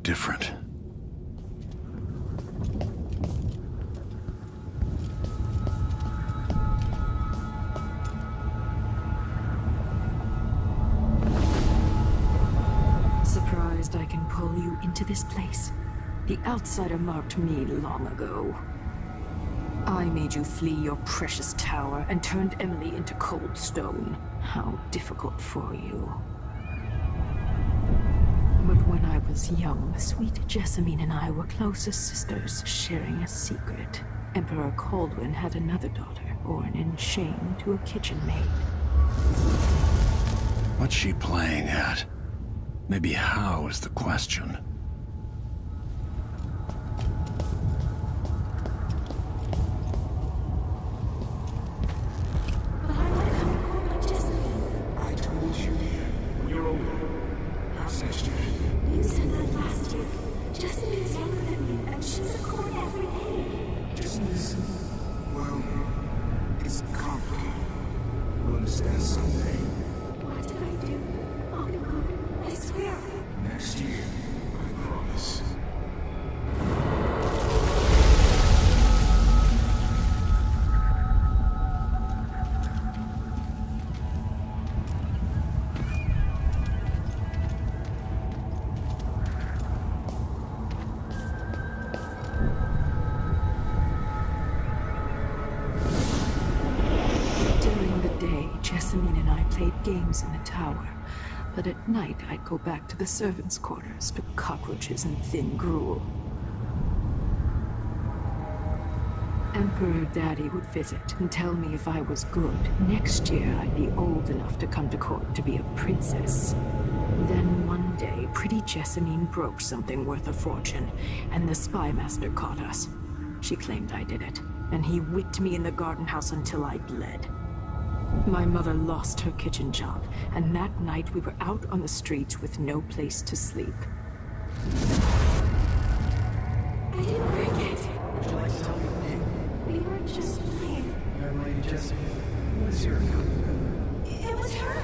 different. Surprised I can pull you into this place? The outsider marked me long ago. I made you flee your precious tower and turned Emily into cold stone. How difficult for you. But when I was young, sweet Jessamine and I were close as sisters, sharing a secret. Emperor Kaldwin had another daughter, born in shame to a kitchen maid. What's she playing at? Maybe how is the question. Jessamine and I played games in the tower, but at night I'd go back to the servants' quarters to cockroaches and thin gruel. Emperor Daddy would visit and tell me if I was good, next year I'd be old enough to come to court to be a princess. Then one day, pretty Jessamine broke something worth a fortune, and the spy master caught us. She claimed I did it, and he whipped me in the garden house until I bled. My mother lost her kitchen job, and that night we were out on the streets with no place to sleep. I didn't break it. Would you like to tell me the name? We were just playing. Young lady Jessamine, what is your account? It was her!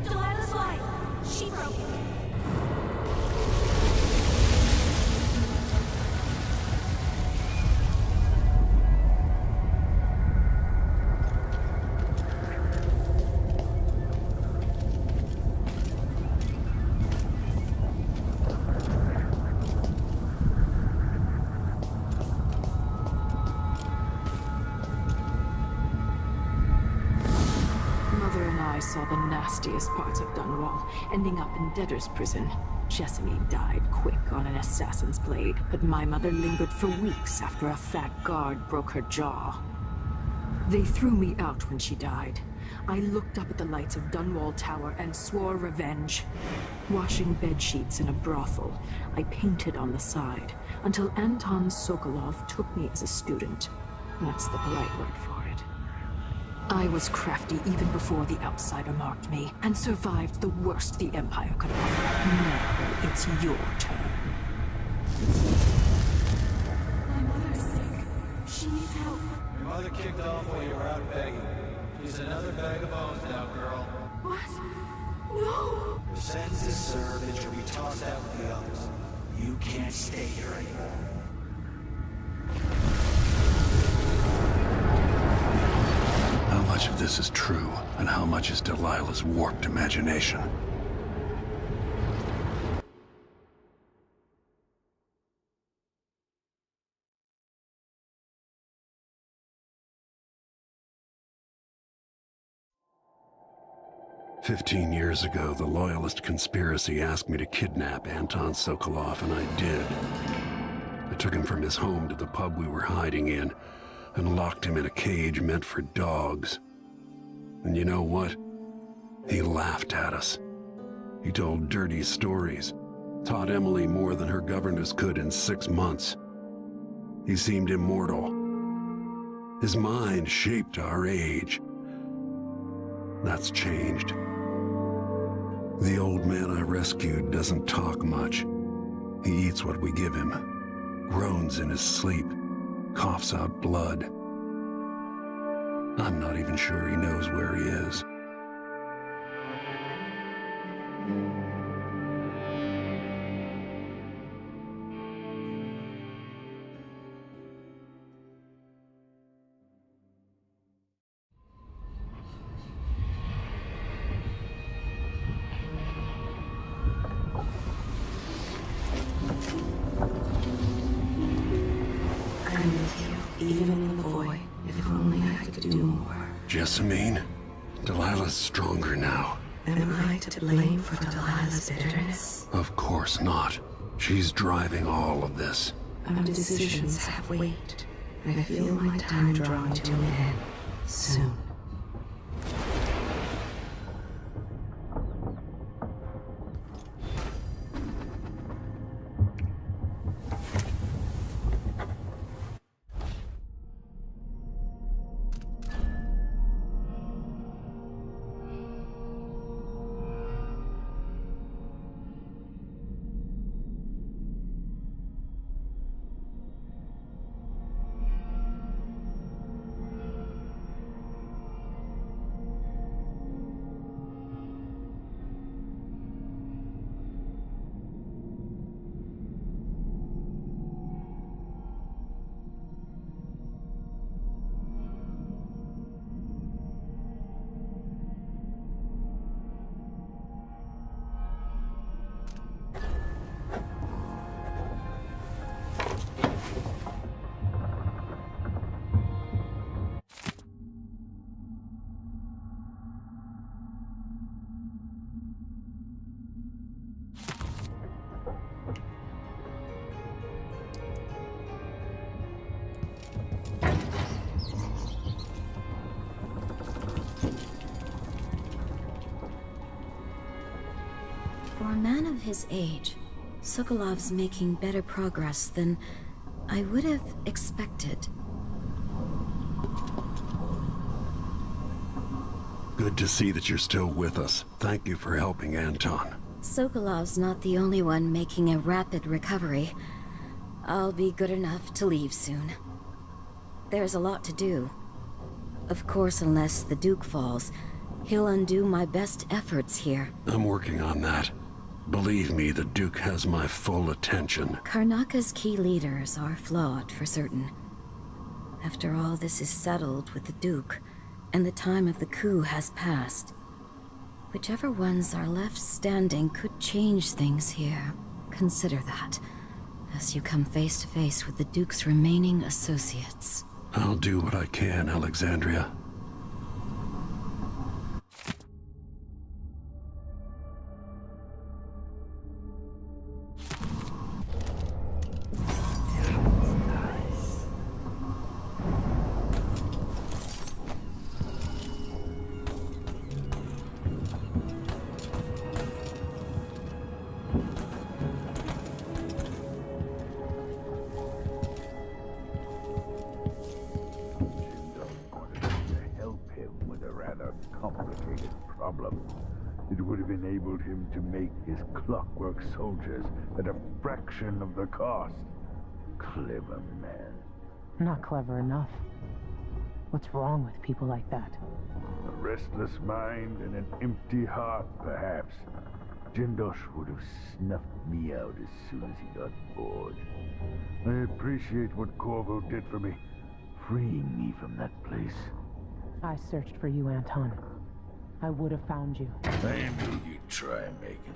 Delilah's wife. She broke it. Saw the nastiest parts of Dunwall, ending up in debtor's prison. Jessamine died quick on an assassin's blade, but my mother lingered for weeks after a fat guard broke her jaw. They threw me out when she died. I looked up at the lights of Dunwall Tower and swore revenge. Washing bedsheets in a brothel, I painted on the side, until Anton Sokolov took me as a student. That's the polite word for it. I was crafty even before the outsider marked me, and survived the worst the Empire could offer. Now it's your turn. My mother's sick. She needs help. Your mother kicked off while you were out begging. She's another bag of bones now, girl. What? No! Your sentence is served and you'll be tossed out with the others. You can't stay here anymore. How much of this is true, and how much is Delilah's warped imagination? "15 years ago, the Loyalist conspiracy asked me to kidnap Anton Sokolov, and I did. I took him from his home to the pub we were hiding in, and locked him in a cage meant for dogs. And you know what? He laughed at us. He told dirty stories, taught Emily more than her governess could in 6 months. He seemed immortal. His mind shaped our age. That's changed. The old man I rescued doesn't talk much. He eats what we give him, groans in his sleep, coughs out blood. I'm not even sure he knows where he is. you, even in the void. If only I could do more. Jessamine? Delilah's stronger now. Am I to blame for Delilah's bitterness? Of course not. She's driving all of this. Our decisions have weight. I feel my time drawing to an end. Soon. For a man of his age, Sokolov's making better progress than I would have expected. Good to see that you're still with us. Thank you for helping Anton. Sokolov's not the only one making a rapid recovery. I'll be good enough to leave soon. There's a lot to do. Of course, unless the Duke falls, he'll undo my best efforts here. I'm working on that. Believe me, the Duke has my full attention. Karnaka's key leaders are flawed, for certain. After all this is settled with the Duke, and the time of the coup has passed, whichever ones are left standing could change things here. Consider that, as you come face to face with the Duke's remaining associates. I'll do what I can, Alexandria. Complicated problem. It would have enabled him to make his clockwork soldiers at a fraction of the cost. Clever man. Not clever enough. What's wrong with people like that? A restless mind and an empty heart, perhaps. Jindosh would have snuffed me out as soon as he got bored. I appreciate what Corvo did for me, freeing me from that place. I searched for you, Anton. I would have found you. I knew you'd try, Megan.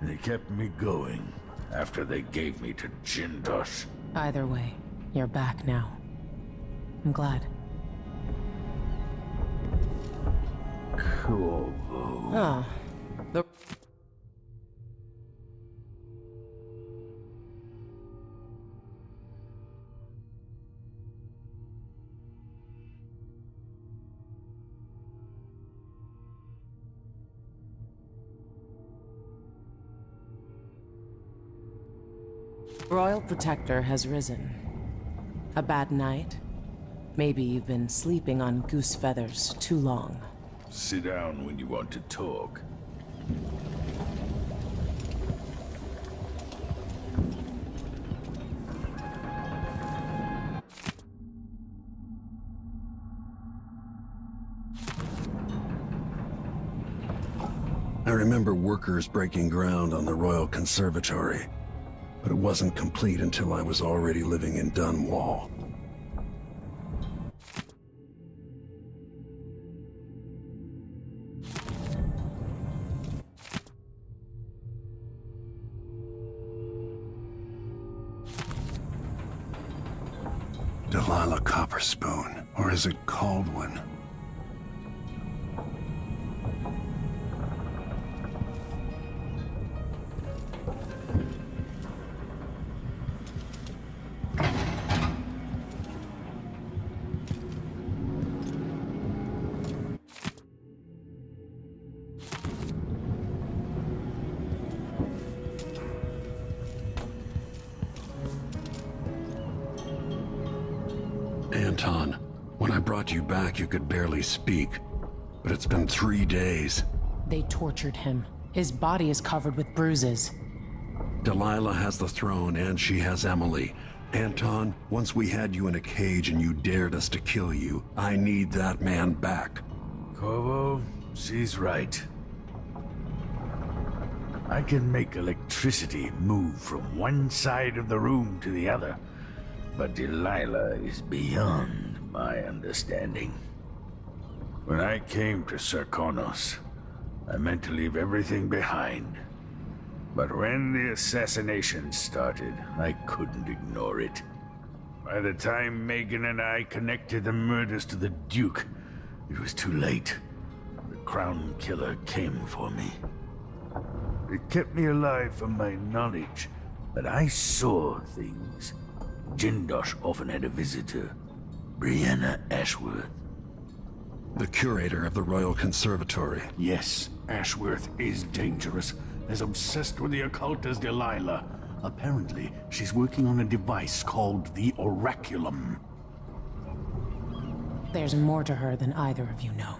They kept me going after they gave me to Jindosh. Either way, you're back now. I'm glad. Corvo. Ah, the... Royal Protector has risen. A bad night? Maybe you've been sleeping on goose feathers too long. Sit down when you want to talk. I remember workers breaking ground on the Royal Conservatory, but it wasn't complete until I was already living in Dunwall. Delilah Copperspoon, or is it Caldwin? Anton, when I brought you back, you could barely speak. But it's been 3 days. They tortured him. His body is covered with bruises. Delilah has the throne, and she has Emily. Anton, once we had you in a cage and you dared us to kill you, I need that man back. Corvo, she's right. I can make electricity move from one side of the room to the other, but Delilah is beyond my understanding. When I came to Sarkonos, I meant to leave everything behind. But when the assassination started, I couldn't ignore it. By the time Megan and I connected the murders to the Duke, it was too late. The Crown Killer came for me. It kept me alive from my knowledge, but I saw things. Jindosh often had a visitor, Brianna Ashworth. The curator of the Royal Conservatory. Yes, Ashworth is dangerous. As obsessed with the occult as Delilah. Apparently, she's working on a device called the Oraculum. There's more to her than either of you know.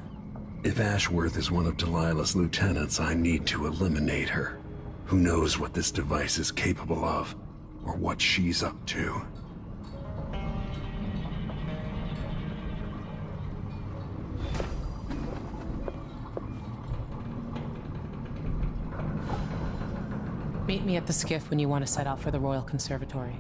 If Ashworth is one of Delilah's lieutenants, I need to eliminate her. Who knows what this device is capable of, or what she's up to. Meet me at the skiff when you want to set out for the Royal Conservatory.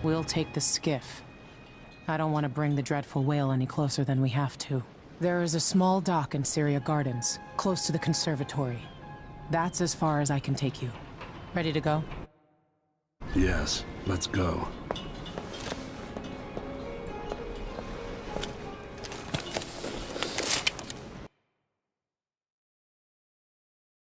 We'll take the skiff. I don't want to bring the dreadful whale any closer than we have to. There is a small dock in Syria Gardens, close to the conservatory. That's as far as I can take you. Ready to go? Yes, let's go.